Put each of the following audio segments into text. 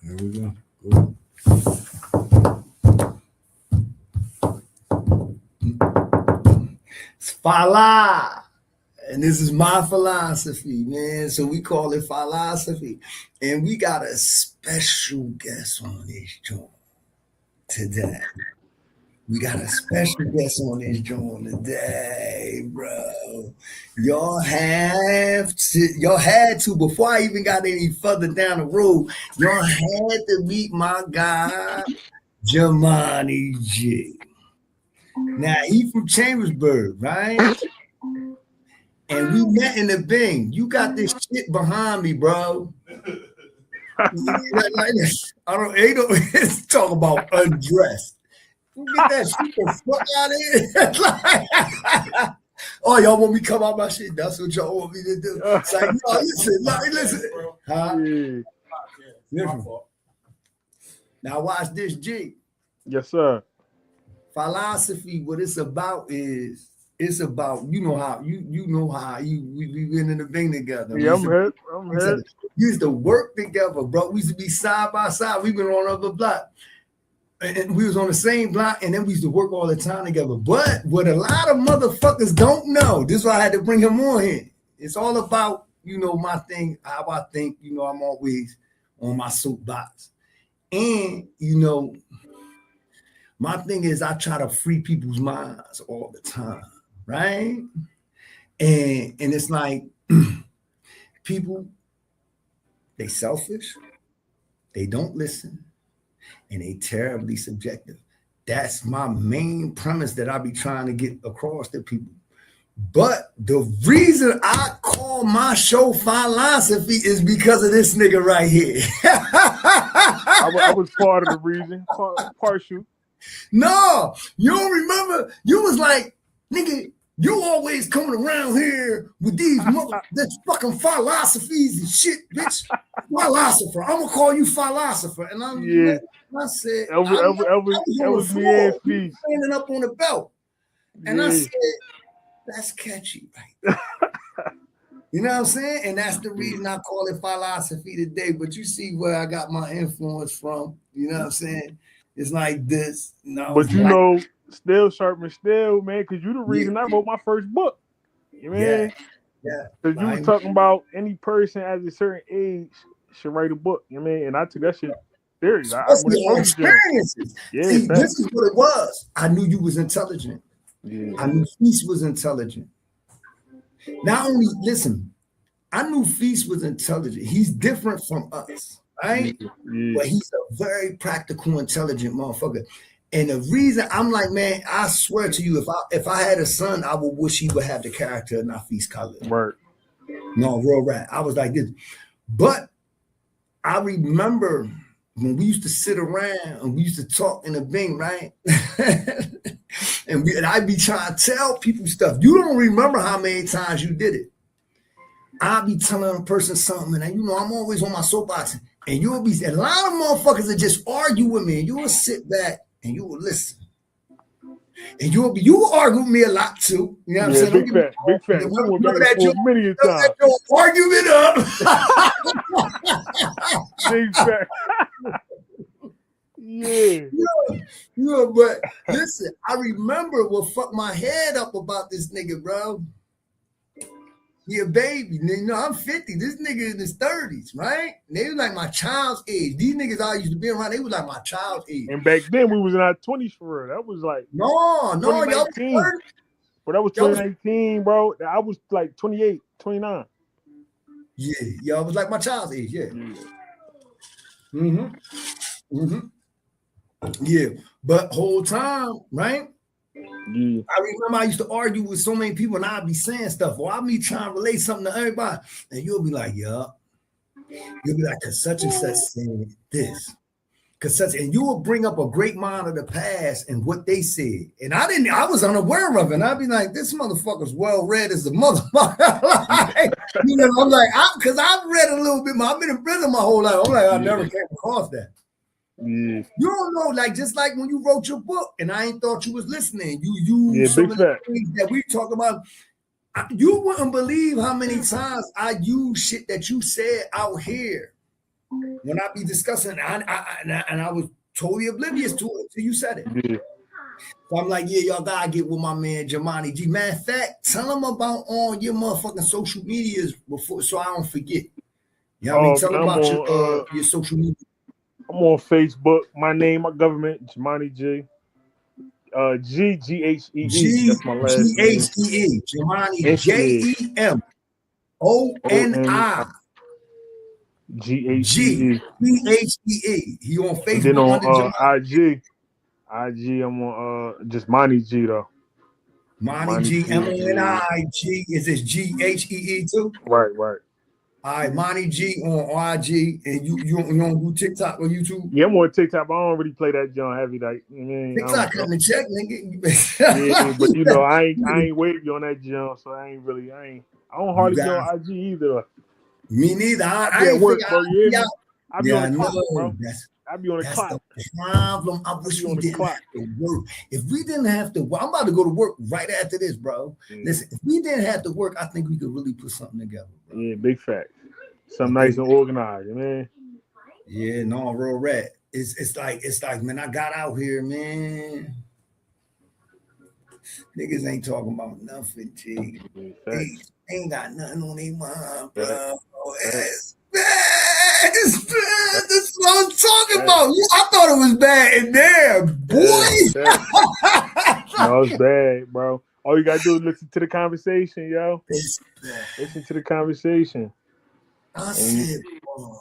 Here we go. Cool. It's Fala. And this is my philosophy, man. So we call it Falasophy. And we got a special guest on this joint today. We got a special guest on this joint today, bro. Y'all had to, before I even got any further down the road, y'all had to meet my guy, Jamani G. Now, he from Chambersburg, right? And we met in the Bing. You got this shit behind me, bro. I don't talk about undressed. You get that shit the fuck out of here. Oh, y'all want me to come out my shit? That's what y'all want me to do. It's like, no, listen. Huh? Yeah. Now watch this, G. Yes, sir. Falasophy, what it's about is it's about we been in the Bing together. Yeah, I'm here. We used to work together, bro. We used to be side by side. We've been on other block. And we was on the same block, and then we used to work all the time together. But what a lot of motherfuckers don't know, this is why I had to bring him on here. It's all about, my thing, how I think, I'm always on my soapbox. And, my thing is I try to free people's minds all the time, right? And it's like people, they selfish, they don't listen, and they terribly subjective. That's my main premise that I be trying to get across to people. But the reason I call my show Falasophy is because of this nigga right here. I was part of the reason, partial. No, you don't remember? You was like, nigga, you always coming around here with this fucking philosophies and shit, bitch. Philosopher. I'm gonna call you philosopher. And I said, that was me and Feast standing up on the belt. And I said, that's catchy, right? You know what I'm saying? And that's the reason I call it Falasophy today. But you see where I got my influence from. You know what I'm saying? It's like this. But still sharpen still, man, because you the reason I wrote my first book. You know? Yeah. Because you was talking about any person at a certain age should write a book. You know what I mean? And I took that shit serious. Experiences. See, this is what it was. I knew you was intelligent. Yeah. I knew Feast was intelligent. Not only, listen, I knew Feast was intelligent. He's different from us. Right? Yeah. But he's a very practical, intelligent motherfucker. And the reason I'm like, man, I swear to you, if I had a son, I would wish he would have the character of Nafis Khalid. Right. No, real rap. I was like this. But I remember when we used to sit around and we used to talk in the Bing, right? and I'd be trying to tell people stuff. You don't remember how many times you did it. I'll be telling a person something, and I'm always on my soapbox. And you'll be, a lot of motherfuckers that just argue with me, and you will sit back and you will listen. And you will argue with me a lot too. You know what I'm saying? Big fat. We went back and forth many a time. Argument up. Big fat. Yeah, but listen, I remember what fucked my head up about this nigga, bro. He a baby. I'm 50. This nigga in his 30s, right? And they was like my child's age. These niggas I used to be around, they was like my child's age. And back then we was in our 20s for real. That was like no, y'all was 30. But that was 2019, bro. I was like 28, 29. Yeah, y'all was like my child's age, yeah. Yeah, but whole time, right? Yeah. I remember I used to argue with so many people and I'd be saying stuff, or I'd be trying to relate something to everybody, and you'll be like, yeah. You'll be like, cause such and such saying this. Cause such, and you will bring up a great mind of the past and what they said. And I was unaware of it. And I'd be like, this motherfucker's well read as a motherfucker. I'm like, cause I've read a little bit, I've been in prison my whole life. I'm like, I never came across that. Yeah. You don't know, like just like when you wrote your book, and I ain't thought you was listening. You some of the things that we talk about. You wouldn't believe how many times I use shit that you said out here when I be discussing, and I was totally oblivious to it until you said it. Yeah. So I'm like, yeah, y'all gotta get with my man Jamani G. Matter of fact, tell him about all your motherfucking social medias before, so I don't forget. You know what I mean? Tell him about your social media. I'm on Facebook. My name, my government, Jamani G. G-H-E-E. That's my last name. G-H-E-E. Jamani G-H-E-E. J-E-M-O-N-I. G-H-E-E. G-H-E-E. He on Facebook. And then on Jamani. IG, I'm on just Monty G though. Monty G, M-O-N-I-G. Is this G-H-E-E too? Right. All right, Monty G on IG, and you don't do TikTok or YouTube? Yeah, I'm on TikTok, but I don't really play that John heavy. Like, you know, TikTok cutting the check, nigga. Yeah, but you know, I ain't wavy on that John, so I don't hardly be on IG either. Me neither. I ain't work, bro. I be on the clock, bro. I be on the clock. That's the problem. I wish we didn't have to work. If we didn't have to work, I'm about to go to work right after this, bro. Listen, if we didn't have to work, I think we could really put something together, bro. Yeah, big fact. Something nice and organized, man. Yeah, no, real rat. It's like, man, I got out here, man. Niggas ain't talking about nothing, G. They ain't got nothing on their mind, bro. It's bad. It's bad. That's what I'm talking about. I thought it was bad in there, boy. No, it's bad, bro. All you gotta do is listen to the conversation, yo. It's bad. Listen to the conversation. I said, bro,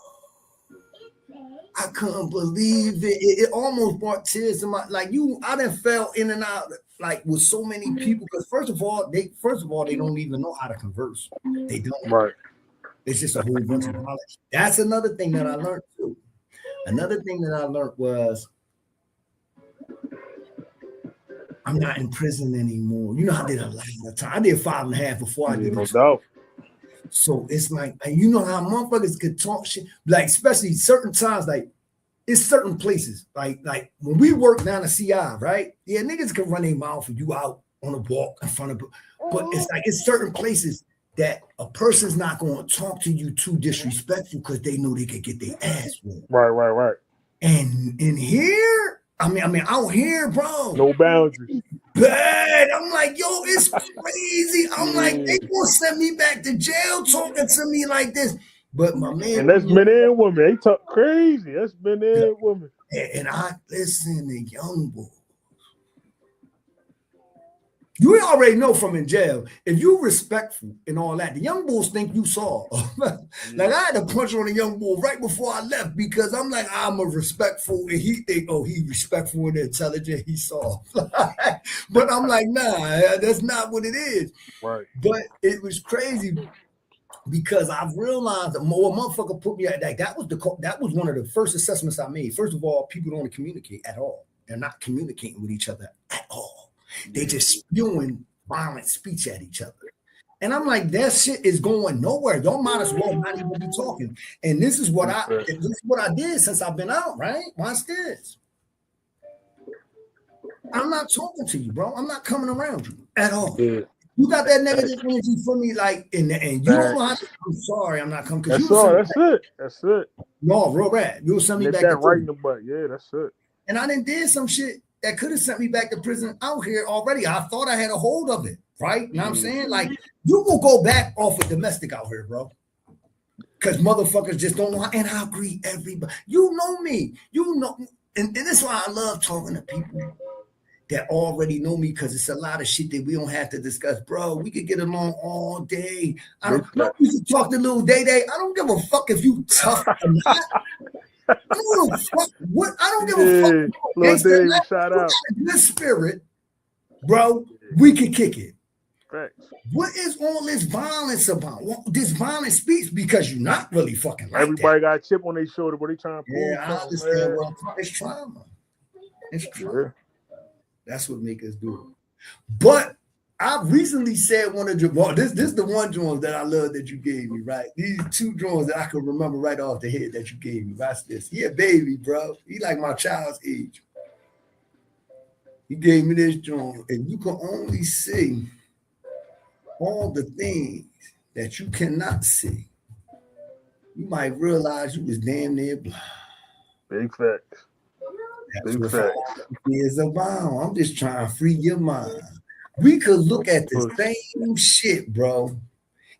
I couldn't believe it. It almost brought tears to my I done fell in and out like with so many people because first of all they don't even know how to converse. They don't. Right. It's just a whole bunch of knowledge. That's another thing that I learned too. Another thing that I learned was I'm not in prison anymore. You know, I did a lot of time. I did 5.5 before I did no doubt. So it's like, you know how motherfuckers could talk shit, like especially certain times, like it's certain places, like when we work down the CI, right? Yeah, niggas can run their mouth and you out on a walk in front of, but it's like it's certain places that a person's not going to talk to you too disrespectful because they know they could get their ass whooped. Right. And in here, I mean, out here, bro, no boundaries. Bad. I'm like, yo, it's crazy. I'm like, they gonna send me back to jail talking to me like this. But my man, and that's men and women. They talk crazy. That's men and women. And I listen to young boys. You already know from in jail, if you respectful and all that, the young bulls think you saw. Like I had to punch on a young bull right before I left because I'm like, I'm a respectful, and he think, oh, he respectful and intelligent, he saw. But I'm like, nah, that's not what it is. Right. But it was crazy because I've realized that more motherfucker put me at that was one of the first assessments I made. First of all, people don't communicate at all. They're not communicating with each other at all. They just spewing violent speech at each other. And I'm like, that shit is going nowhere. Y'all might as well not even be talking. And this is what I did since I've been out, right? Watch this. I'm not talking to you, bro. I'm not coming around you at all. Yeah. You got that negative energy for me, like, and you don't know how to, I'm sorry, I'm not coming. That's all. That's it. No, real rad. You'll send me back that right in the butt. Yeah, that's it. And I did some shit that could have sent me back to prison out here already. I thought I had a hold of it, right? You know what I'm saying? Like, you will go back off of domestic out here, bro. Because motherfuckers just don't know. And I agree, everybody. You know me. You know. And that's why I love talking to people that already know me because it's a lot of shit that we don't have to discuss. Bro, we could get along all day. I don't know if you can talk to little Day. I don't give a fuck if you tough or not. I don't give a fuck. I don't give a fuck. Little Dave, shout out. Good spirit, bro. We can kick it. Thanks. What is all this violence about? This violent speech because you're not really fucking like everybody that. got a chip on their shoulder, but they trying to prove. Yeah, I understand. It's trauma. It's trauma. That's what make us do it. But I recently said one of your this is the one drawings that I love that you gave me, right? These two drawings that I can remember right off the head that you gave me. Watch this. He a baby, bro. He like my child's age. He gave me this drawing, and you can only see all the things that you cannot see you might realize you was damn near blind. Big facts. That's Big what facts. philosophy is about. I'm just trying to free your mind. We could look at the Push. same shit, bro,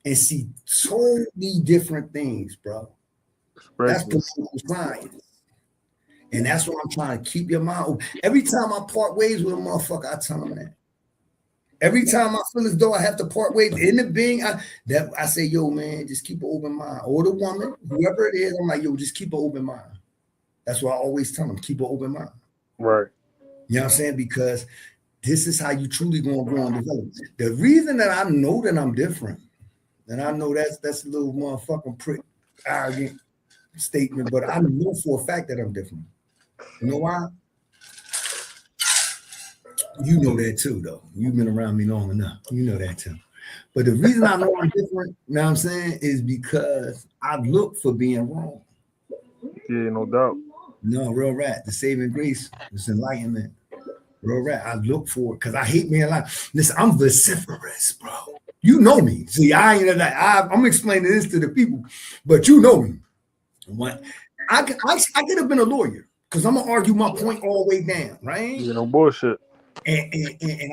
and see totally different things, bro. That's Perspective. political science. And that's what I'm trying to keep your mind open. Every time I part ways with a motherfucker, I tell them that. Every time I feel as though I have to part ways in the being, I say, yo, man, just keep an open mind. Or the woman, whoever it is, I'm like, yo, just keep an open mind. That's what I always tell them, keep an open mind. Right. You know what I'm saying? Because this is how you truly gonna grow and develop. The reason that I know that I'm different, and I know that's a little motherfucking prick arrogant statement, but I know for a fact that I'm different. You know why? You know that too, though. You've been around me long enough. You know that too. But the reason I know I'm different, you know what I'm saying, is because I look for being wrong. Yeah, no doubt. No, real rat. The saving grace is enlightenment. Real rat. I look for it because I hate being lying. Listen, I'm vociferous, bro. You know me. See, I'm explaining this to the people, but you know me. What I could have been a lawyer because I'm gonna argue my point all the way down, right? Yeah, no bullshit. And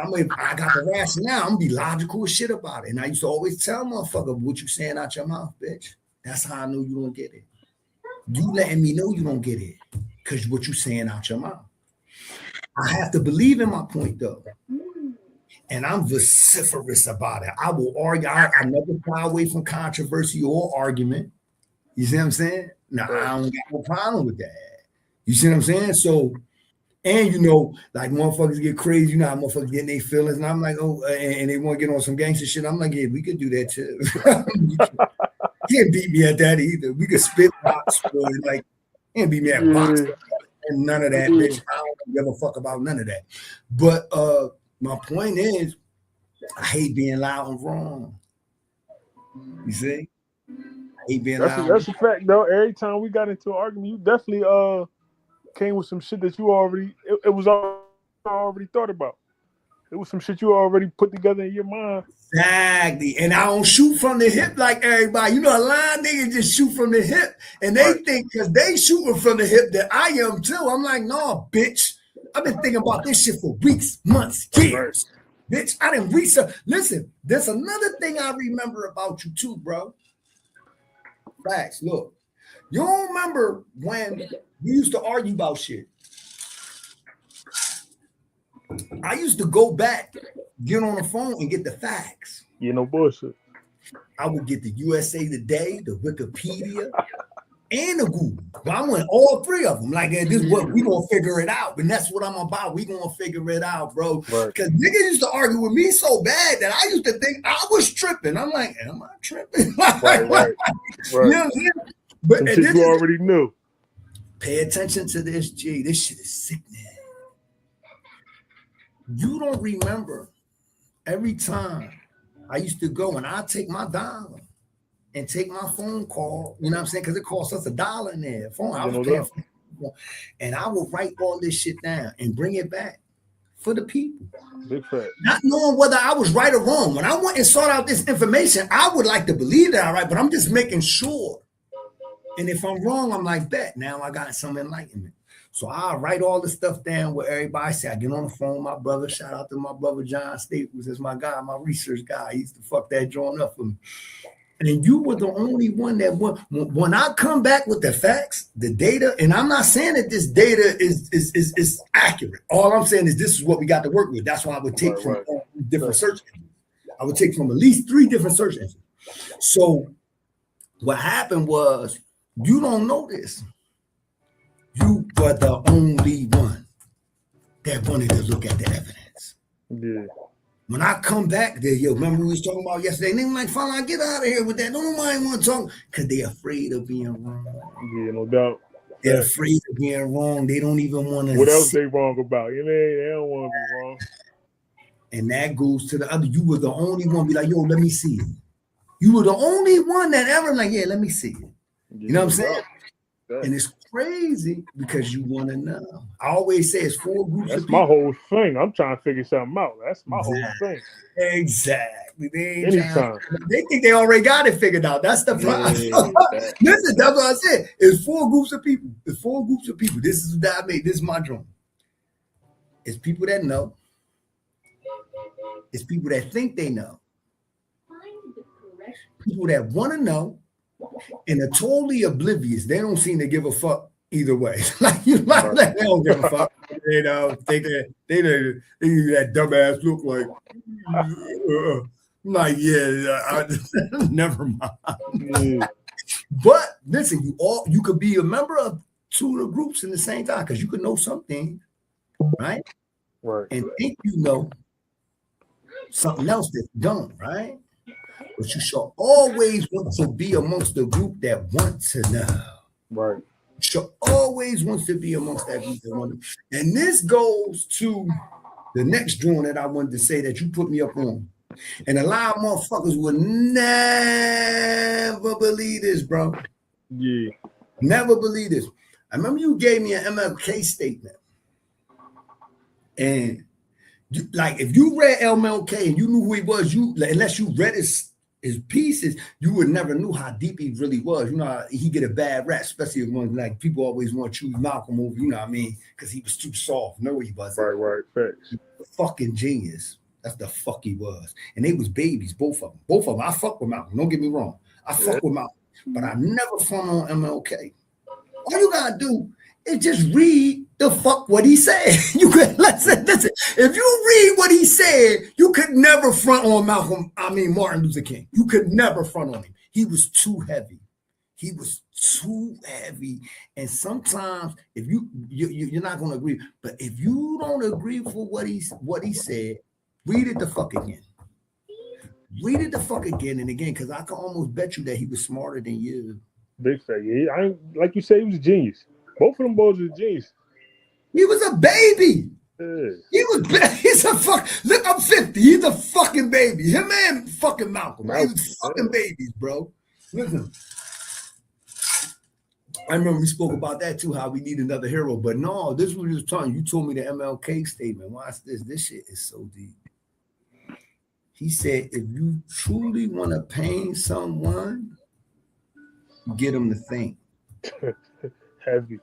I got the rationale. I'm gonna be logical as shit about it. And I used to always tell motherfucker what you saying out your mouth, bitch. That's how I know you don't get it. You letting me know you don't get it because what you saying out your mouth. I have to believe in my point though. And I'm vociferous about it. I will argue. I never shy away from controversy or argument. You see what I'm saying? Now, I don't got no problem with that. You see what I'm saying? So, and you know, like motherfuckers get crazy, you know how motherfuckers get in their feelings. And I'm like, oh, and they want to get on some gangster shit. I'm like, yeah, we could do that too. You can't beat me at that either. We could spit rocks, boy. Like, can't beat me at box. And none of that, bitch. I don't give a fuck about none of that. But my point is, I hate being loud and wrong. You see? I hate being loud. That's a fact though. Every time we got into an argument, you definitely came with some shit that you already it was already thought about. It was some shit you already put together in your mind. Exactly. And I don't shoot from the hip like everybody. You know, a lot of niggas just shoot from the hip. And they think because they shooting from the hip that I am too. I'm like, no, bitch. I've been thinking about this shit for weeks, months, years. Right. Bitch, I didn't research. Listen, there's another thing I remember about you too, bro. Facts. Look, you don't remember when we used to argue about shit. I used to go back, get on the phone, and get the facts. Yeah, no bullshit. I would get the USA Today, the Wikipedia, and the Google. But I went all three of them. Like, this is what we gonna figure it out. And that's what I'm about. We gonna figure it out, bro. Because niggas used to argue with me so bad that I used to think I was tripping. I'm like, am I tripping? Right. You know what I'm saying? But shit you already knew. Pay attention to this, G. This shit is sickening. You don't remember every time I used to go and I take my dollar and take my phone call, you know what I'm saying? Because it costs us $1 in there. Phone, I was paying for, and I will write all this shit down and bring it back for the people. Big fact. Not knowing whether I was right or wrong. When I went and sought out this information, I would like to believe that I'm right, but I'm just making sure. And if I'm wrong, I'm like, bet. Now I got some enlightenment. So I write all the stuff down where everybody say. I get on the phone with my brother. Shout out to my brother John Staples. That's my guy, my research guy. He used to fuck that joint up for me. And you were the only one that when I come back with the facts, the data, and I'm not saying that this data is accurate. All I'm saying is this is what we got to work with. That's why I would take from different search engines. I would take from at least 3 different search engines. So what happened was, you don't know this. You were the only one that wanted to look at the evidence. Yeah. When I come back there, remember we was talking about yesterday, niggas like, fine, get out of here with that. Don't nobody want to talk because they're afraid of being wrong. Yeah, no doubt. They're afraid of being wrong. They don't even want to. What else they wrong about? You know, they don't want to be wrong. And that goes to the other. You were the only one be like, yo, let me see it. You were the only one that ever like, yeah, let me see it. You know what I'm saying? And it's crazy because you want to know. I always say it's 4 groups That's of my people. whole thing. I'm trying to figure something out. That's my whole thing. Exactly. They ain't Anytime. they think they already got it figured out. That's the problem. Listen, that's what I said. It's 4 groups of people. It's 4 groups of people. This is what I made. This is my drum. It's people that know. It's people that think they know. People that want to know and are totally oblivious. They don't seem to give a fuck either way. Like they don't give a fuck. They think they give you that dumbass look like. Like never mind. But listen, you could be a member of 2 of the groups in the same time because you could know something, right? Right. And think you know something else that you don't, right? But you shall always want to be amongst the group that want to know. Right. You shall always want to be amongst that group that want to. And this goes to the next drawing that I wanted to say that you put me up on. And a lot of motherfuckers would never believe this, bro. Yeah. Never believe this. I remember you gave me an MLK statement. And if you read MLK and you knew who he was, unless you read his pieces, you would never knew how deep he really was. You know, he get a bad rap, especially when like people always want to choose Malcolm over, you know what I mean? Because he was too soft. No, he wasn't. Right. Facts. Fucking genius. That's the fuck he was. And they was babies, both of them. Both of them. I fuck with Malcolm. Don't get me wrong. I fuck with Malcolm. But I never front on MLK. All you gotta do is just read the fuck what he said. You could listen. If you read what he said, you could never front on Martin Luther King. You could never front on him. He was too heavy. He was too heavy. And sometimes if you're not gonna agree, but if you don't agree for what he said, read it the fuck again. Read it the fuck again and again, because I can almost bet you that he was smarter than you. Big fact. Yeah, like you said, he was a genius. Both of them boys were genius. He was a baby. Yeah. He's a fuck. Look, I'm 50. He's a fucking baby. Him and fucking Malcolm. They was fucking babies, bro. Listen. I remember we spoke about that too, how we need another hero. But no, this was just telling you. You told me the MLK statement. Watch this. This shit is so deep. He said, if you truly want to pain someone, get them to think. Heavy.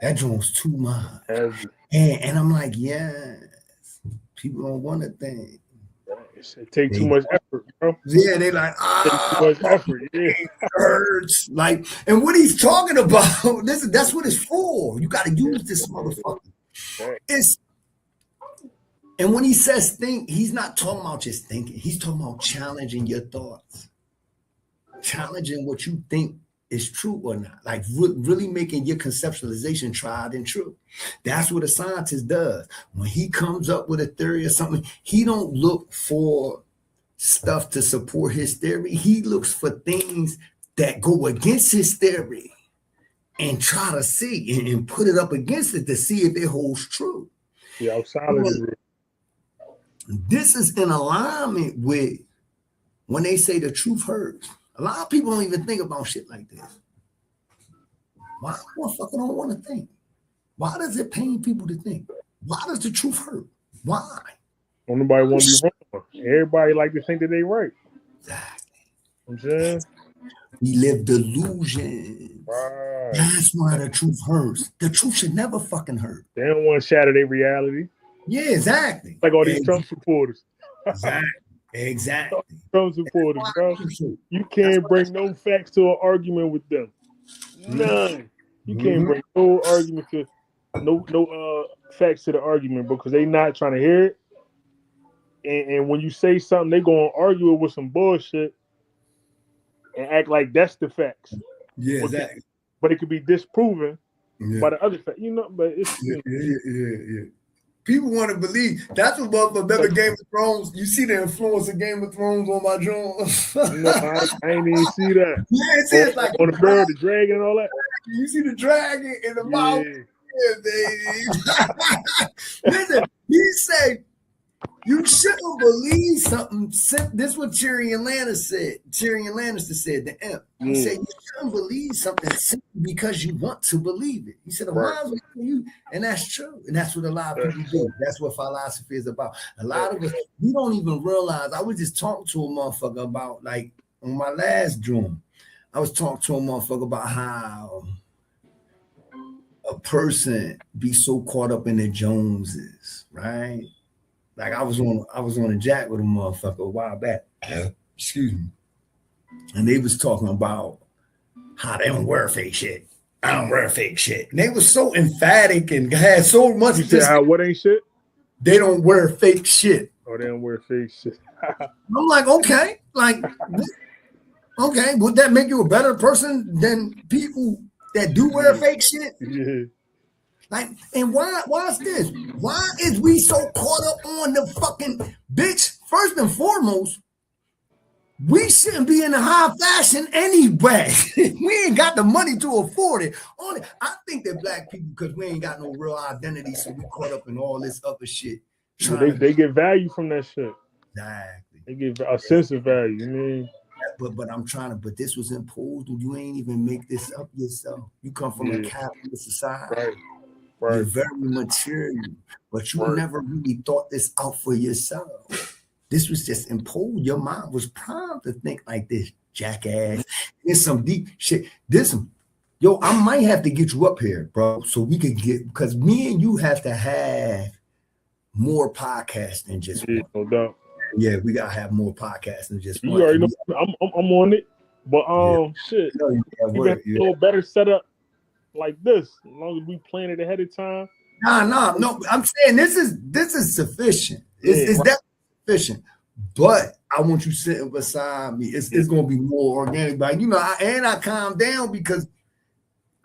That joint's too much. Heavy. And I'm like, yes. People don't want to think. It takes too much effort, bro. Yeah, they like, too much effort. Yeah. It hurts. Like, and what he's talking about, that's what it's for. You got to use this motherfucker. And when he says think, he's not talking about just thinking. He's talking about challenging your thoughts. Challenging what you think is true or not. Like really making your conceptualization tried and true. That's what a scientist does. When he comes up with a theory or something, he don't look for stuff to support his theory. He looks for things that go against his theory and try to see and put it up against it to see if it holds true. Yeah, outside of it. This is in alignment with when they say the truth hurts. A lot of people don't even think about shit like this. Why motherfucker don't want to think? Why does it pain people to think? Why does the truth hurt? Why? Nobody want to be wrong. Everybody like to think that they right. Exactly. You know what I'm saying? We live delusions. Right. That's why the truth hurts. The truth should never fucking hurt. They don't want to shatter their reality. Yeah, exactly. Like all these Trump supporters. Exactly. Trump supporters, bro. You can't bring no facts to an argument with them. None. You can't bring no argument to no facts to the argument because they not trying to hear it. And when you say something, they gonna argue it with some bullshit and act like that's the facts. Yeah, exactly. But it could be disproven by the other fact. You know, but it's yeah. People want to believe. That's what motherfucker remember Game of Thrones. You see the influence of Game of Thrones on my joint? No, I ain't even see that. Yeah, it's like on the bird, the dragon, and all that. You see the dragon in the mouth. Yeah, baby. Listen, he say You shouldn't believe something. This is what Tyrion Lannister said. Tyrion Lannister said, the imp. He said, you shouldn't believe something simply because you want to believe it. He said, the minds will tell you, and that's true. And that's what a lot of people do. That's what philosophy is about. A lot of us, we don't even realize. I was just talking to a motherfucker about, like, on my last dream, I was talking to a motherfucker about how a person be so caught up in the Joneses, right? Like I was on a jack with a motherfucker a while back. Excuse me. And they was talking about how they don't wear fake shit. I don't wear fake shit. And they was so emphatic and had so much. You said how what ain't shit? They don't wear fake shit. Oh, they don't wear fake shit. I'm like, okay. Like, okay, would that make you a better person than people that do wear fake shit? Yeah. Like, and why is this? Why is we so caught up on the fucking bitch? First and foremost, we shouldn't be in a high fashion anyway. We ain't got the money to afford it. I think that black people, because we ain't got no real identity, so we caught up in all this other shit. They get value from that shit. Exactly. They get a sense of value. You mean? But I'm trying to. But this was imposed, and you ain't even make this up yourself. You come from a capitalist society. Right. You're very material, but you never really thought this out for yourself. This was just imposed. Your mind was primed to think like this, jackass. There's some deep shit. I might have to get you up here, bro, so we could get, because me and you have to have more podcasts than just one. No doubt. Yeah, we gotta have more podcasts than just one. You already know I'm on it, but shit, we got a little better setup like this, as long as we plan it ahead of time. No. I'm saying this is sufficient. It's definitely sufficient. But I want you sitting beside me. It's gonna be more organic. But I calmed down because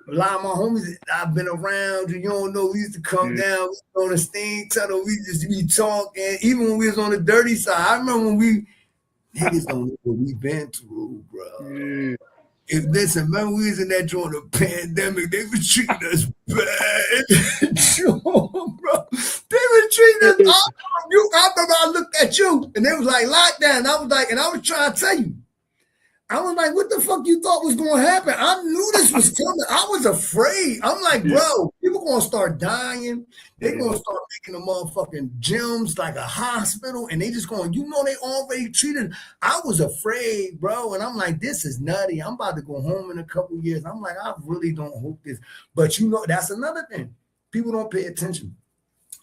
a lot of my homies I've been around, you don't know, we used to come down on the steam tunnel, we just be talking. Even when we was on the dirty side, I remember when niggas don't know what we've been through, bro. Remember we was in that during the pandemic, they were treating us bad. Bro. They were treating us. I remember I looked at you and they was like lockdown. I was trying to tell you. I was like, what the fuck you thought was going to happen? I knew this was coming. I was afraid. I'm like, bro, people going to start dying. They're going to start making the motherfucking gyms like a hospital. And they just going, they already treated. I was afraid, bro. And I'm like, this is nutty. I'm about to go home in a couple of years. I'm like, I really don't hope this. But that's another thing. People don't pay attention.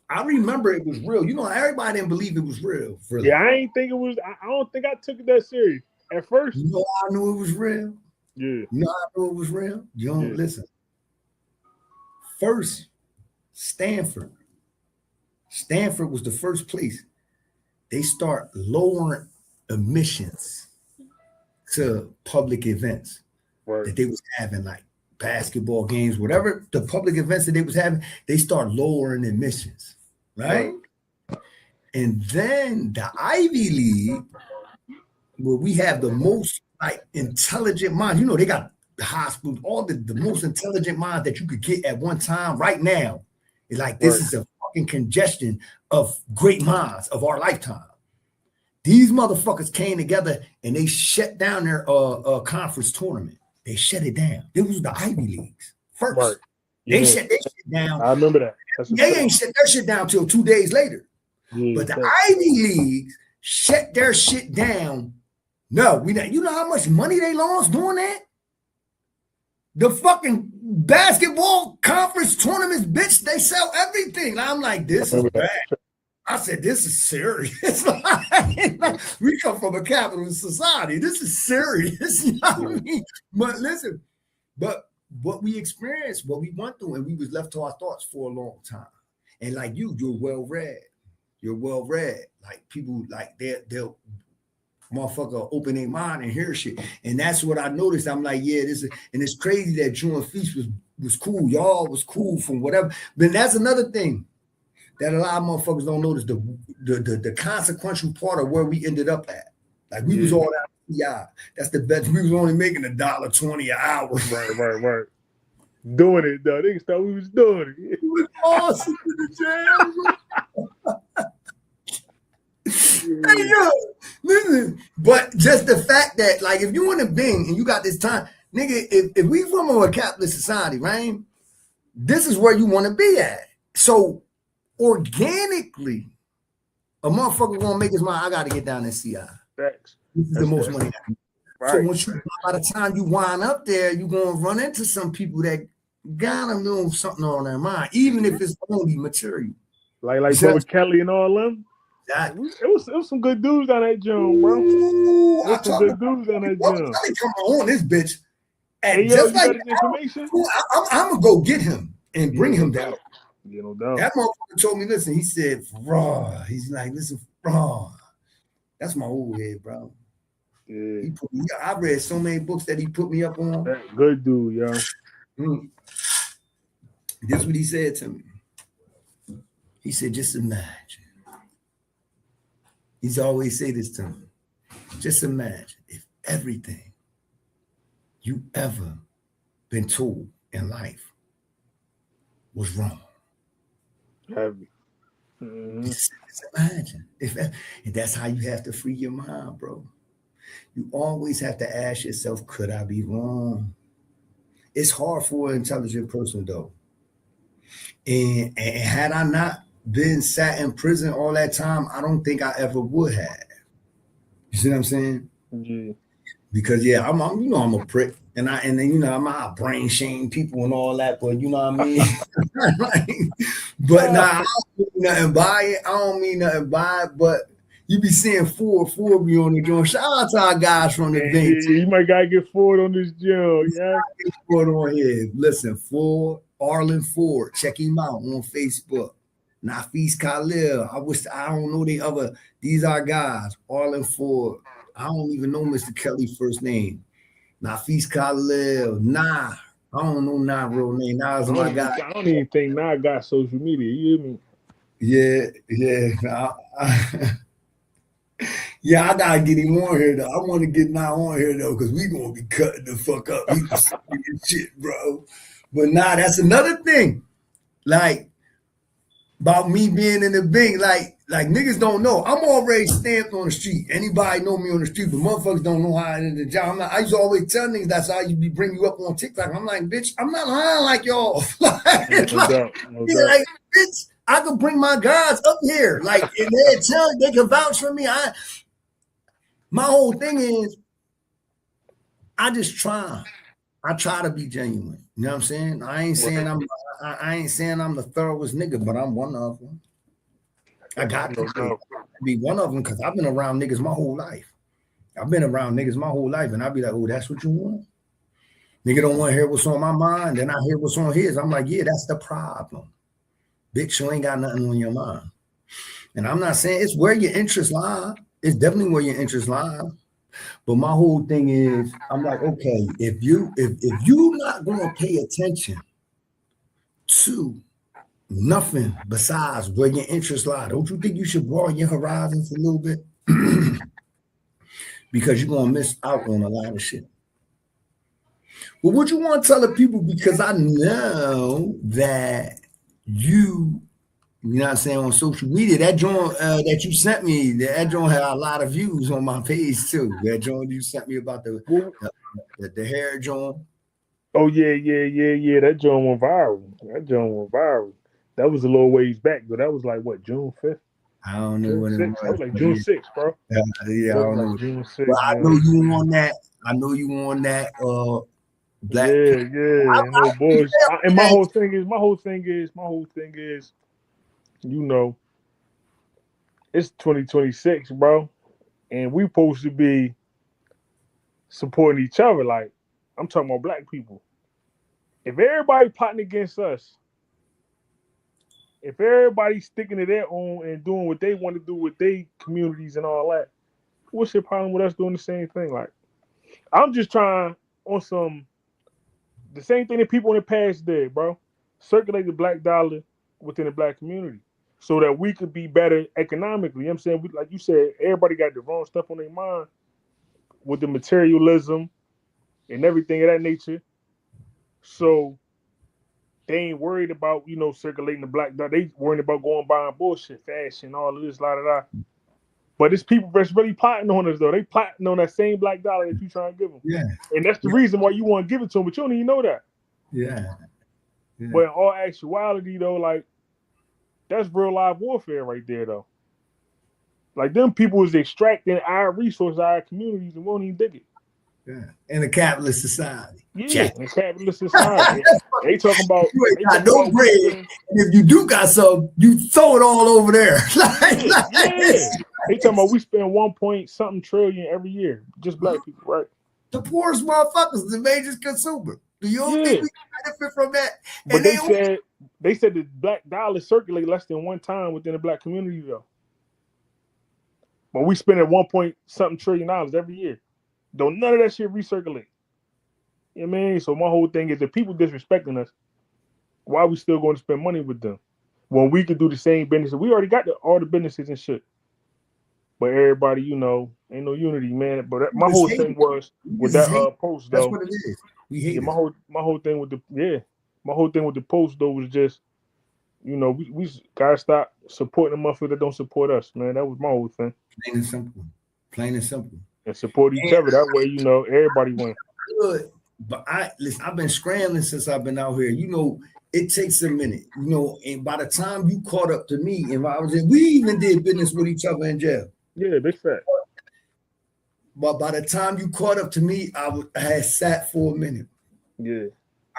I remember it was real. Everybody didn't believe it was real. Really. Yeah, I ain't think it was. I don't think I took it that serious. At first, I knew it was real. Yeah. I knew it was real. You don't listen. First, Stanford. Stanford was the first place they start lowering emissions to public events that they was having, like basketball games, whatever the public events that they was having. They start lowering emissions, right? And then the Ivy League, where we have the most intelligent minds. They got the hospitals, all the most intelligent minds that you could get at one time right now. It's like this is a fucking congestion of great minds of our lifetime. These motherfuckers came together and they shut down their conference tournament. They shut it down. It was the Ivy Leagues first. They shut their shit down. I remember that. They ain't shut their shit down till 2 days later. But the Ivy Leagues shut their shit down. No, we don't. You know how much money they lost doing that? The fucking basketball conference tournaments, bitch, they sell everything. I'm like, this is bad. I said, this is serious. We come from a capitalist society. This is serious. You know what I mean? But listen, but what we experienced, what we went through, and we was left to our thoughts for a long time. And like you're well read. You're well read. Like people, like they'll motherfucker open their mind and hear shit. And that's what I noticed. I'm like, yeah, this is, and it's crazy that June Feast was cool. Y'all was cool from whatever. But that's another thing that a lot of motherfuckers don't notice, the consequential part of where we ended up at. Like we was all out of PI. That's the best. We was only making $1.20 an hour. Right. Doing it though. Niggas thought we was doing it. It was awesome in the jam. Hey, yo, listen. But just the fact that, like, if you in a Bing and you got this time, nigga, if we from a capitalist society, right? This is where you want to be at. So organically, a motherfucker gonna make his mind. I got to get down and CI. Facts. This is the most money. Right. So once you, by the time you wind up there, you're gonna run into some people that got a little something on their mind, even if it's only material. Like Brother Kelly and all them. That, it was some good dudes on that gym, bro. ooh, There's some good dudes on that gym. Kelly come on this bitch. Hey, yo, just like information. I'm gonna go get him and bring him down. Yeah, no doubt. That motherfucker told me, listen, he said, raw. He's like, listen, raw. That's my old head, bro. Yeah. I read so many books that he put me up on. That good dude, yo. This is what he said to me. He said, just imagine. He's always say this to me. Just imagine if everything you ever been told in life was wrong. Heavy. Just imagine if that's how you have to free your mind, bro. You always have to ask yourself, could I be wrong? It's hard for an intelligent person, though. And had I not been sat in prison all that time, I don't think I ever would have. You see what I'm saying? Yeah. Because I'm a prick, and then I'm brain shame people and all that, but you know what I mean. But I don't mean nothing by it. I don't mean nothing by it. But you be seeing Ford be on the joint. Shout out to our guys from the bank. Yeah, you might gotta get Ford on this joint. Yeah, Ford on here. Listen, Arlen Ford. Check him out on Facebook. Nafis Khalil. I don't know the other. These are guys. Arlen Ford. I don't even know Mr. Kelly's first name. Nafis Khalil. Nah. I don't know Nah real name. Nah is my guy. I don't even think Nah got social media. You hear me? Yeah. I gotta get him on here though. I want to get Nah on here though, because we gonna be cutting the fuck up. He was shit, bro. But Nah, that's another thing. Like, about me being in the bank, like niggas don't know. I'm already stamped on the street. Anybody know me on the street, but motherfuckers don't know how I ended the job. I used to always tell niggas that's how I used to bring you up on TikTok. I'm like, bitch, I'm not lying like y'all. No doubt. Like, bitch, I could bring my guys up here. Like, and they can vouch for me. My whole thing is, I just try. I try to be genuine. You know what I'm saying? I ain't saying I'm the thoroughest nigga, but I'm one of them. I got to be one of them because I've been around niggas my whole life. And I be like, oh, that's what you want? Nigga don't want to hear what's on my mind. Then I hear what's on his. I'm like, yeah, that's the problem. Bitch, you ain't got nothing on your mind. And I'm not saying it's where your interests lie. It's definitely where your interests lie. But my whole thing is, I'm like, okay, if you not gonna pay attention to nothing besides where your interests lie, don't you think you should broaden your horizons a little bit? Because you're gonna miss out on a lot of shit. Well, what you want to tell the people? Because I know that you know what I'm saying, on social media, that joint that you sent me, that joint had a lot of views on my page too. That joint you sent me about the hair joint. Oh yeah. That joint went viral. That was a little ways back, but that was like what, June 5th? I don't know when it was. That was like June 6th, bro. Yeah, I don't know. June 6th. But I know you on that. Black. Yeah. No bullshit. And my whole thing is, you know, it's 2026, bro, and we supposed to be supporting each other. Like, I'm talking about black people. If everybody plotting against us, if everybody's sticking to their own and doing what they want to do with their communities and all that, what's your problem with us doing the same thing? Like, I'm just trying on the same thing that people in the past did, bro. Circulate the black dollar within the black community so that we could be better economically. You know what I'm saying? Like you said, everybody got the wrong stuff on their mind with the materialism and everything of that nature. So they ain't worried about, circulating the black dollar. They worried about going buying bullshit, fashion, all of this, la da da. But it's people that's really plotting on us though. They plotting on that same black dollar that you trying to give them. Yeah. And that's the reason why you want to give it to them, but you don't even know that. Yeah. But in all actuality though, like that's real life warfare right there though. Like them people is extracting our resources, our communities, and won't even dig it. Yeah. In a capitalist society. Yeah, in capitalist society. They talking about you ain't they got talking no about bread. And if you do got some, you throw it all over there. They talking about we spend 1 point something trillion every year. Just black people, right? The poorest motherfuckers, the major consumer. Do you don't think we can benefit from that? But they said the black dollar circulate less than one time within the black community though. But we spend at 1 point something trillion dollars every year. Don't none of that shit recirculate. You know what I mean? So my whole thing is if people disrespecting us, why are we still going to spend money with them? When we could do the same business. We already got all the businesses and shit. But everybody, you know, ain't no unity, man. But my whole thing was with that post though. That's what it is. We hate my whole thing with the post though was just, you know, we gotta stop supporting the motherfuckers that don't support us, man. That was my whole thing. Plain and simple. Plain and simple. And support each other. That way, you know, everybody wins. Good. But I've been scrambling since I've been out here. You know, it takes a minute. You know, and by the time you caught up to me, and we even did business with each other in jail. Yeah, big fact. But by the time you caught up to me, I had sat for a minute. Yeah.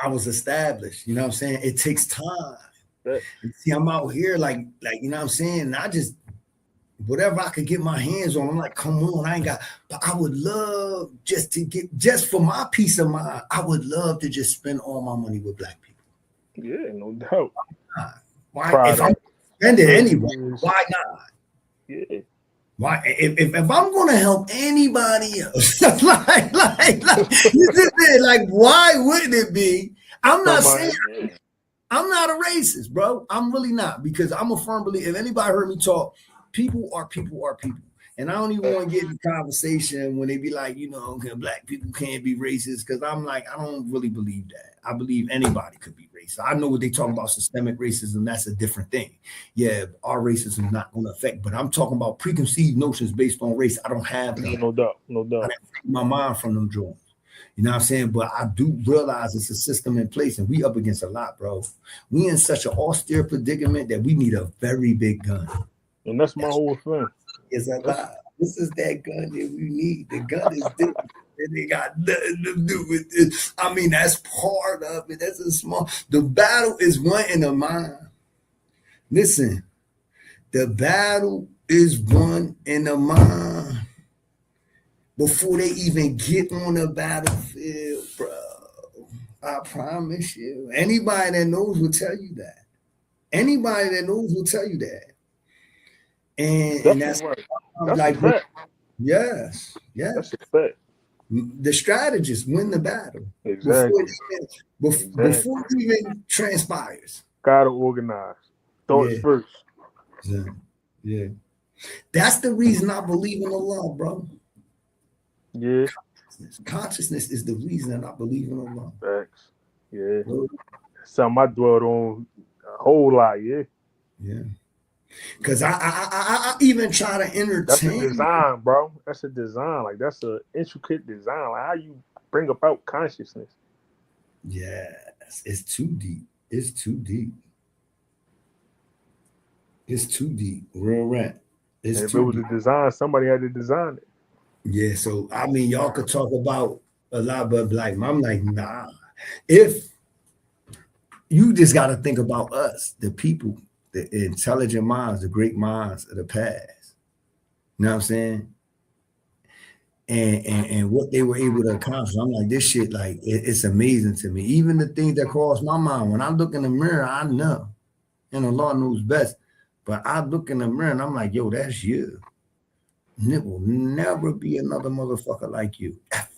I was established. You know what I'm saying? It takes time. Right. See, I'm out here like you know what I'm saying? And I just whatever I could get my hands on, I'm like, come on, I ain't got, but I would love just for my peace of mind, I would love to just spend all my money with black people. Yeah, no doubt. Why? If I'm spending anyway, why not? Yeah. Why? If I'm gonna help anybody else, like you just said, like, why wouldn't it be? I'm not saying I'm not a racist, bro. I'm really not, because I'm a firm believer. If anybody heard me talk, people are people are people. And I don't even want to get in the conversation when they be like, you know, black people can't be racist, because I'm like, I don't really believe that. I believe anybody could be racist. I know what they talk about systemic racism. That's a different thing. Yeah, our racism is not going to affect, but I'm talking about preconceived notions based on race. I don't have that. No doubt. No doubt. I didn't take my mind from them joints. You know what I'm saying? But I do realize it's a system in place, and we up against a lot, bro. We in such an austere predicament that we need a very big gun. And that's my whole thing. It's a lot. This is that gun that we need. The gun is different. And they got nothing to do with it. I mean, that's part of it. That's a small. The battle is won in the mind. Listen, the battle is won in the mind before they even get on the battlefield, bro. I promise you. Anybody that knows will tell you that. Anybody that knows will tell you that. And that's right. That's like, yes. That's a fact. The strategists win the battle. Exactly. Before it even transpires. Gotta organize. Thoughts first. Yeah. That's the reason I believe in Allah, bro. Yeah. Consciousness is the reason I believe in Allah. Facts. Yeah. Something I dwelled on a whole lot, yeah. Yeah. Because I even try to entertain. That's a design, bro. That's a design. Like, that's an intricate design. Like, how you bring about consciousness. Yes. It's too deep. It's too deep. It's too deep. Real rap. If it was a design, somebody had to design it. Yeah, so, I mean, y'all could talk about a lot, but like, I'm like, nah. If you just got to think about us, the people, the intelligent minds, the great minds of the past. You know what I'm saying? And what they were able to accomplish. I'm like, this shit, like, it's amazing to me. Even the things that cross my mind. When I look in the mirror, I know. And Allah knows best. But I look in the mirror and I'm like, yo, that's you. And it will never be another motherfucker like you, ever.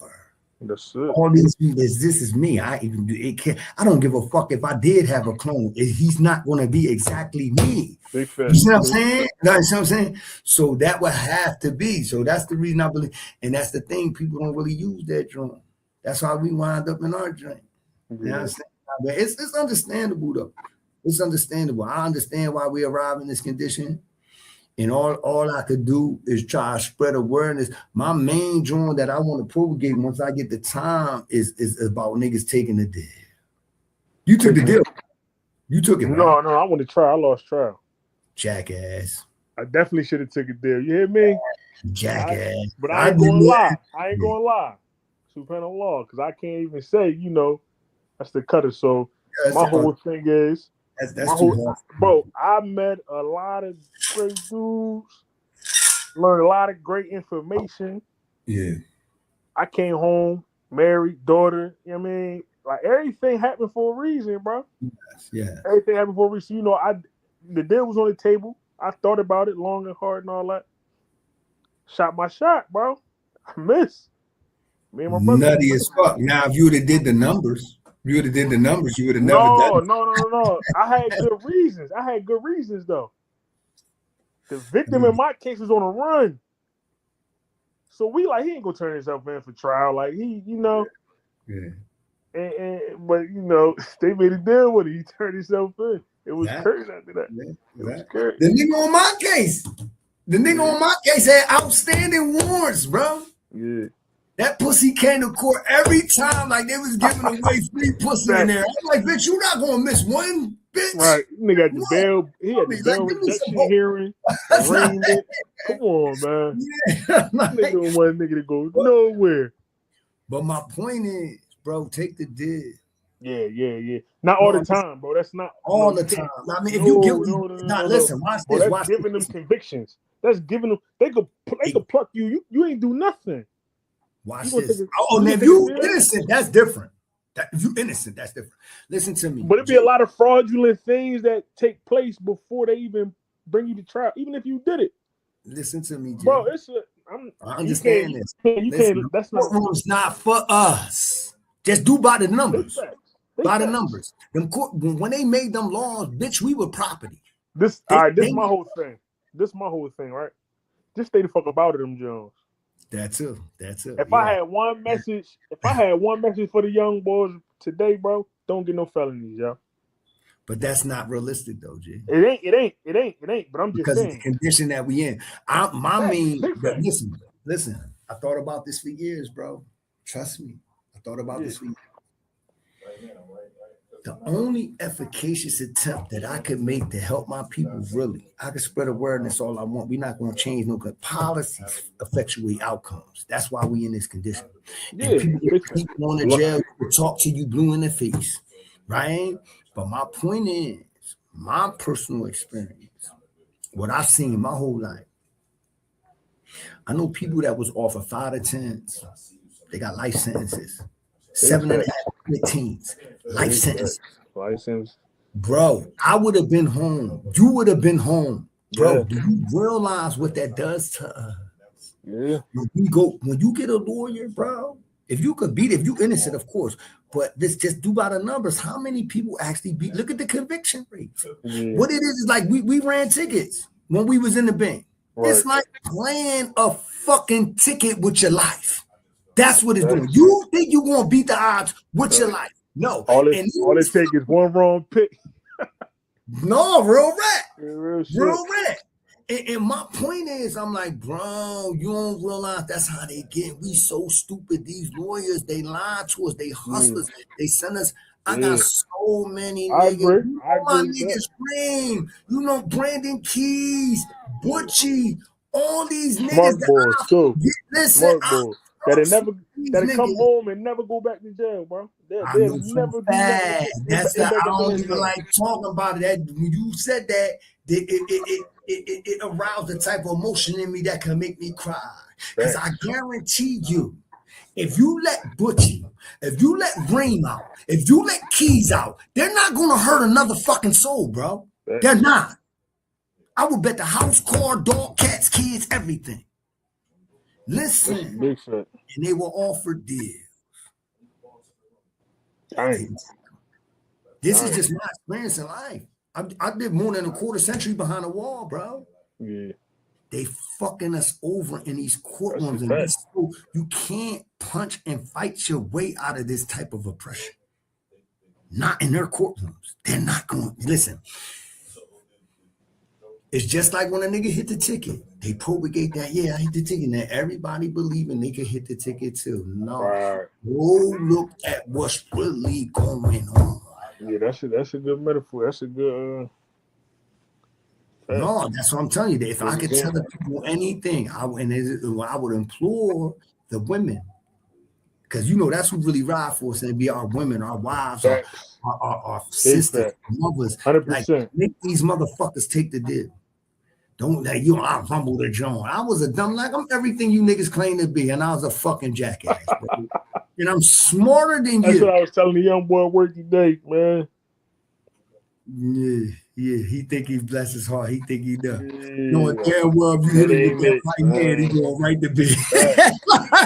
That's it. All these people, this is me. I don't give a fuck if I did have a clone. He's not going to be exactly me. You see what I'm saying? You know what I'm saying? So that would have to be. So that's the reason I believe. And that's the thing. People don't really use that joint. That's why we wind up in our joint. You know what I'm saying? It's understandable, though. It's understandable. I understand why we arrive in this condition. And all I could do is try to spread awareness. My main joint that I want to propagate once I get the time is about niggas taking the deal. You took the deal. You took it, right? No, I want to try. I lost trial. Jackass. I definitely should have took it there. You hear me? Jackass. But I ain't gonna lie. I ain't gonna lie. Supreme law, because I can't even say, you know, that's the cutter. So my whole thing is that's too hard. Bro, I met a lot of great dudes, learned a lot of great information. Yeah. I came home, married, daughter, you know what I mean? Like everything happened for a reason, bro. Yeah. Everything happened for a reason. You know, the deal was on the table. I thought about it long and hard and all that. Shot my shot, bro. I missed. Me and my brother. Nutty as fuck. Now, if you would have did the numbers, you would have never done it. No. I had good reasons. Though. The victim in my case was on a run. So we like, he ain't gonna turn himself in for trial. Like he, you know. Yeah. But you know, they made a deal with it. He turned himself in. It was Kurt after that. It was Kurt. The nigga on my case. Had outstanding warrants, bro. Yeah. That pussy came to court every time like they was giving away free pussy in there. I'm like, bitch, you not gonna miss one, bitch. Right. Nigga had the bail. He had the bail reduction hearing. Arraignment. Come on, man. Yeah, nigga don't want a nigga to go nowhere. But my point is, bro, take the deal. Yeah. Not all the time, bro. That's not all the time. I mean, if you get listen, watch this. Bro, that's giving them convictions. That's giving them. They could pluck you. You ain't do nothing. Watch this. Now if you innocent, that's different. If you innocent, that's different. Listen to me. But it'd be a lot of fraudulent things that take place before they even bring you to trial, even if you did it. Listen to me, Jay. Bro. I understand this. You can't. That's not for us. Just do by the numbers. By the numbers. When they made them laws, bitch, we were property. This my whole thing. This my whole thing, right? Just stay the fuck about it, them Jones. That's it. If I had one message, for the young boys today, bro, don't get no felonies, yo. But that's not realistic, though, G. It ain't. But I'm just because saying. Of the condition that we in. Listen. I thought about this for years, bro. Trust me. I thought about this for years. The only efficacious attempt that I could make to help my people, really, I could spread awareness all I want. We're not going to change no good policies, effectuate outcomes. That's why we in this condition. Yeah, and people going to jail will talk to you blue in the face, right? But my point is, my personal experience, what I've seen my whole life, I know people that was offered 5 to 10s. They got life sentences. 7.5 15s. Life sentence. Bro, I would have been home. You would have been home. Bro, do you realize what that does to us? Yeah. When you get a lawyer, bro, if you could beat it, if you innocent, of course. But this just do by the numbers. How many people actually beat? Look at the conviction rate. Yeah. What it is like we ran tickets when we was in the bank. Right. It's like playing a fucking ticket with your life. That's what it's doing. You think you're gonna beat the odds with your life? No. All it takes is one wrong pick. No, real rat. And my point is, I'm like, bro, you don't realize that's how they get. We so stupid. These lawyers, they lie to us. They hustlers. They send us. I got so many niggas. My niggas name. You know, Brandon Keys, Butchie, all these niggas Listen, that come home and never go back to jail, bro. They'll never do that. I don't even like talking about it. When you said that, it aroused the type of emotion in me that can make me cry. Because I guarantee you, if you let Butchie, if you let Ream out, if you let Keys out, they're not going to hurt another fucking soul, bro. They're not. I would bet the house, car, dog, cats, kids, everything. Listen, and they were offered deals. This is just my experience in life. I did more than a quarter century behind a wall, bro. Yeah. They fucking us over in these courtrooms. And you can't punch and fight your way out of this type of oppression. Not in their courtrooms. They're not going. Listen. It's just like when a nigga hit the ticket. They propagate that, yeah, I hit the ticket. Now everybody believing they can hit the ticket too. No. Right. Go look at what's really going on. Yeah, that's a good metaphor. That's a good No, that's what I'm telling you. That if I good could tell the example. people anything, I would implore the women, because you know that's who really ride for us, and be our women, our wives, Facts. our Big sisters, fact. mothers. Like 100%. make these motherfuckers take the deal. Don't like you. I rumble the joint. I was a dumb like I'm everything you niggas claim to be, and I was a fucking jackass, bro. And I'm smarter than That's what you. I was telling the young boy at work today, man. Yeah. He think he bless his heart. He think he does. Knowing Yeah. damn well if you hit That him with ain't that it, right hand, he man. going right to bed.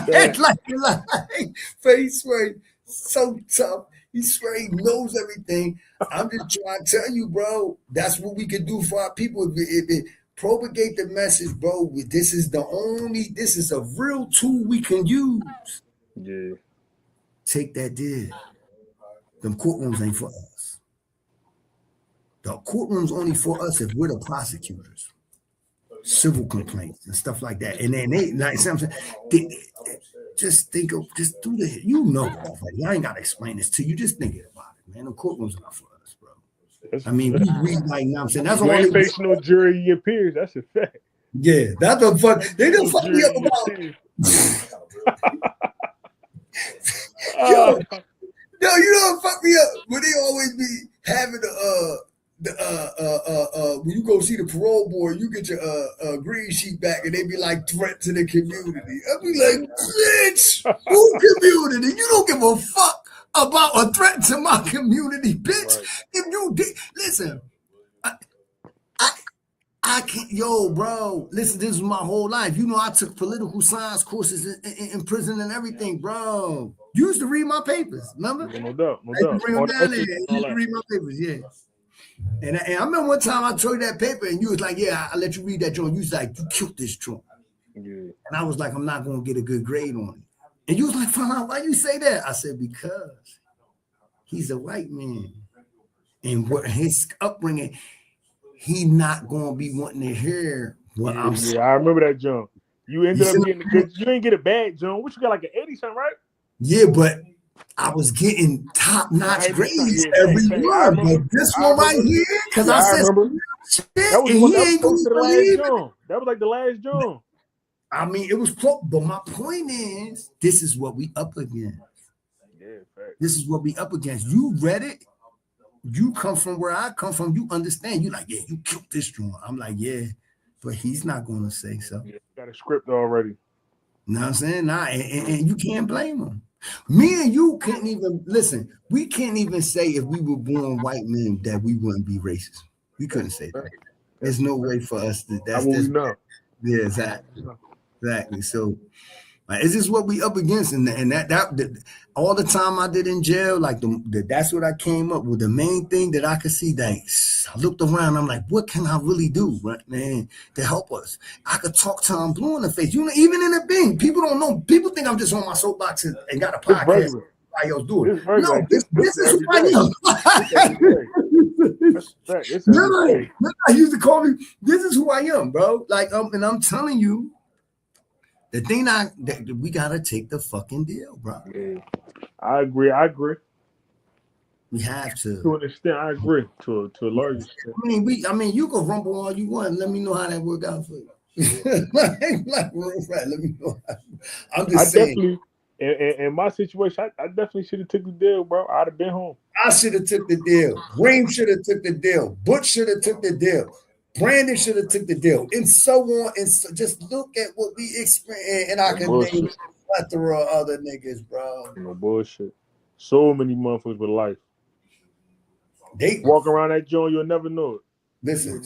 Fact. like face straight, so tough. He straight knows everything. I'm just trying to tell you, bro. That's what we can do for our people. If propagate the message, bro. This is a real tool we can use. Yeah. Take that deal. Them courtrooms ain't for us. The courtroom's only for us if we're the prosecutors. Civil complaints and stuff like that. And then they like something. Just think of just do the already. I ain't gotta explain this to you. Just think about it, man. The courtroom's not for us, bro. I mean, we like you know what I'm saying that's You all ain't they facing no jury in your peers. That's a fact. yeah, that's the fuck. They No don't fuck me jury up in your about peers. yo, no, you know what fuck me up? When they always be having when you go see the parole board, you get your green sheet back, and they be like threat to the community. I be like, bitch, who community? You don't give a fuck about a threat to my community, bitch. Right. If you did, listen, I can't, yo, bro. Listen, this is my whole life. You know, I took political science courses in prison and everything, bro. You used to read my papers, remember? No doubt. No I used to doubt. bring them All the down there. essays You and all used to that. read my papers, yeah. And I remember one time I told you that paper, and you was like, "Yeah, I let you read that joint." You was like, "You killed this joint," Yeah. and I was like, "I'm not gonna get a good grade on it." And you was like, "Fine, why you say that?" I said, "Because he's a white man, and what his upbringing, he not gonna be wanting to hear what I'm saying." Yeah. I remember that, John. You You ended see up what getting a I'm saying? good. You didn't get a bad, John. What you got, like an 80 something, right? Yeah, but I was getting top-notch 90 something. grades Yeah, every fact. I one. remember. But this I one right remember. here, because Yeah, I I said remember. some shit, That was and one. he That was ain't close gonna to the last believe it. John. That was like the last John. I mean, it was close, but my point is, this is what we up against. Yeah, fact. This is what we up against. You read it. You come from where I come from. You understand. You like, yeah, you killed this joint. I'm like, yeah, but he's not going to say so. Yeah, got a script already. You know what I'm saying? Nah, and you can't blame him. Me and you couldn't even listen. We can't even say if we were born white men that we wouldn't be racist. We couldn't say that. There's no way for us to. How will we know? Yeah, exactly. So, like, is this what we up against? And that all the time I did in jail, like that's what I came up with. The main thing that I could see, that I looked around, I'm like, what can I really do, right, man, to help us? I could talk Tom Blue in the face. You know, even in the Bing, people don't know. People think I'm just on my soapbox and got a It's podcast. regular. Everybody else do it. It's regular. No, Like this this is who every I day. It's every day. am. That's a fact. It's every day. No, I used to call me. This is who I am, bro. Like, and I'm telling you. The thing that we gotta take the fucking deal, bro. Yeah. I agree. We have to. To an extent, I agree. To a large extent. I mean, you can rumble all you want. Let me know how that worked out for you. like, let me know. I'm just saying. Definitely, in my situation, I definitely should have took the deal, bro. I'd have been home. I should have took the deal. Reem should have took the deal. Butch should have took the deal. Brandon should have took the deal, and so on. And so, just look at what we experienced, and I can name a plethora of other niggas, bro. No bullshit. So many motherfuckers with life. They walk around that joint, you'll never know it. Listen,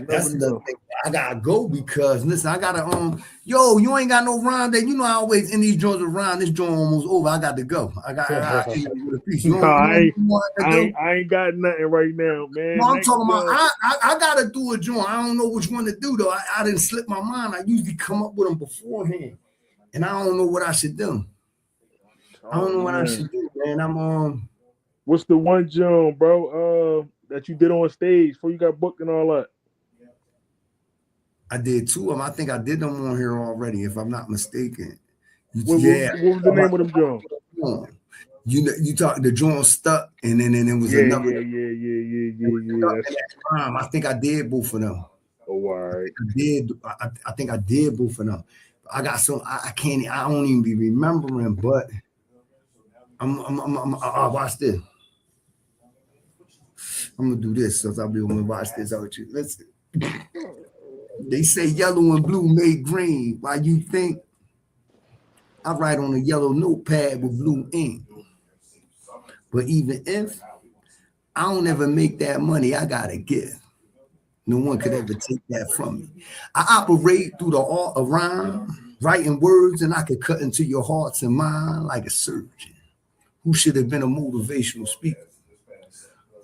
that's the thing. I gotta go because listen, I gotta yo, you ain't got no rhyme that you know I always in these joints around. This joint almost over. I got to go. I ain't got nothing right now, man. No, I'm talking about I gotta do a joint. I don't know which one to do though. I didn't slip my mind. I usually come up with them beforehand, and I don't know what I should do. I don't know what I should do, man. I'm What's the one joint, bro? That you did on stage before you got booked and all that? I did 2 of them. I think I did them on here already, if I'm not mistaken. What was the name of them, John? You talked the joint stuck, and then it was another. Yeah. I think I did both of them. Oh, all right. I think I did both of them. I got some. I can't. I don't even be remembering. But I'll watch this. I'm gonna do this, so I'll be able to watch this out with you. Listen. They say yellow and blue made green. Why you think I write on a yellow notepad with blue ink? But even if I don't ever make that money, I got a gift. No one could ever take that from me. I operate through the art of rhyme, writing words, and I could cut into your hearts and mind like a surgeon who should have been a motivational speaker.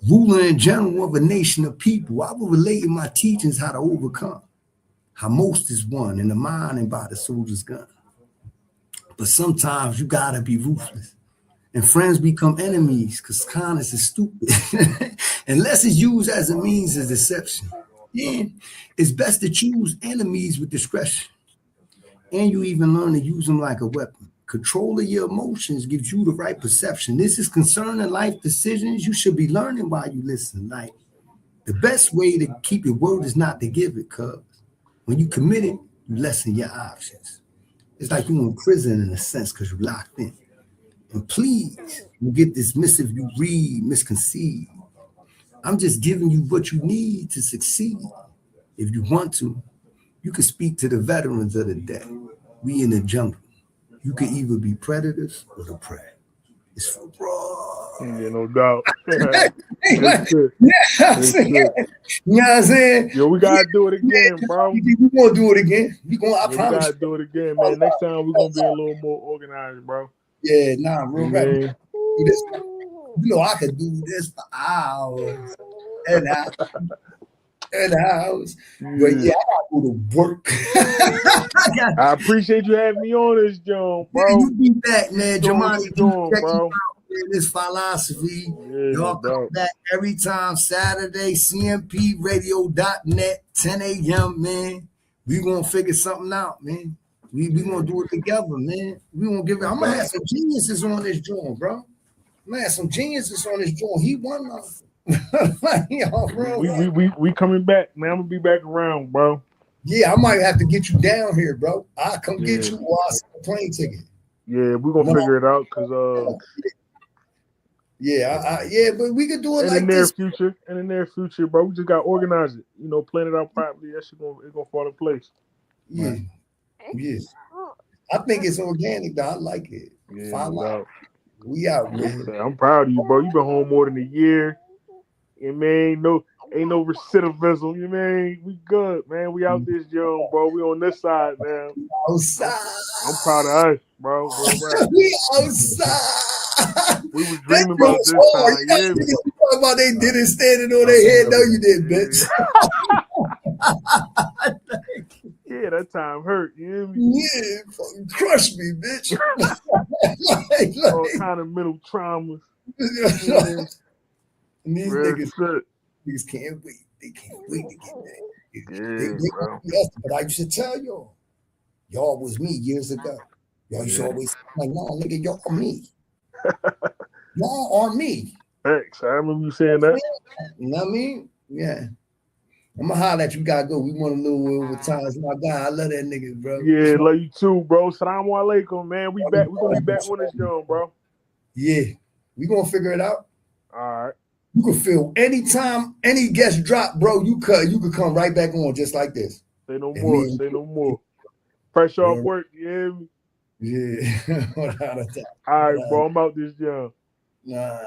Ruler and general of a nation of people, I will relate in my teachings how to overcome, how most is won in the mind and by the soldier's gun. But sometimes you gotta be ruthless. And friends become enemies because kindness is stupid. Unless it's used as a means of deception. And it's best to choose enemies with discretion. And you even learn to use them like a weapon. Control of your emotions gives you the right perception. This is concerning life decisions. You should be learning while you listen. Like, the best way to keep your word is not to give it, cuz when you commit it, you lessen your options. It's like you're in prison in a sense because you're locked in. And please, you get dismissive, you read, misconceive. I'm just giving you what you need to succeed. If you want to, you can speak to the veterans of the day. We in the jungle. You can either be predators or the prey. It's for bro. Yeah, no doubt. You know what I'm saying? Yo, we gotta do it again, bro. We gonna do it again. I promise. We gotta do it again, man. Next time we're gonna be a little more organized, bro. Yeah, real rap. You know, I could do this for hours and hours. But yeah, I gotta go to work. I appreciate you having me on this, John, bro. You be back, man. Jamani, bro. This Falasophy. Yeah, y'all come back every time Saturday, cmpradio.net, 10 a.m., man. We gonna figure something out, man. We gonna do it together, man. We gonna give it. I'm gonna have some geniuses on this joint, bro. I'm gonna have some geniuses on this joint. He won us. we coming back, man. I'm gonna be back around, bro. Yeah, I might have to get you down here, bro. I'll come get you while I sell a plane ticket. Yeah, we're gonna figure it out because but we could do it in like the near this. In the near future, bro. We just gotta organize it. You know, plan it out properly. That shit gonna fall in place. Yeah. Yes. I think it's organic, though. I like it. Yeah, no we out, man. I'm proud of you, bro. You've been home more than a year. And man, ain't no recidivism. You mean we good, man. We out this young, bro. We on this side now. Outside. I'm proud of us, bro. We outside. We was dreaming about this time. Yeah, you talking about they did it standing on their head? No, you didn't, bitch. Yeah, that time hurt. You hear me? Yeah, fucking crush me, bitch. All kind of mental traumas. And these niggas can't wait. They can't wait to get back. But I used to tell y'all was me years ago. Y'all used to always say, like, no, nigga, y'all are me. Y'all are me. Thanks. I remember you saying that. You know what I mean? Yeah. I'm gonna holler at you. Gotta go. We want a little over time. It's my guy. I love that nigga, bro. Yeah, love you too, bro. Assalamu alaikum, man. We back. We're gonna be back on this young, bro. Yeah. We gonna figure it out. All right. You can feel anytime any guest drop, bro. You could come right back on just like this. Say no more. Say no more. Pressure off work. You hear me? Yeah. All right, bro. I'm out this young. Nah.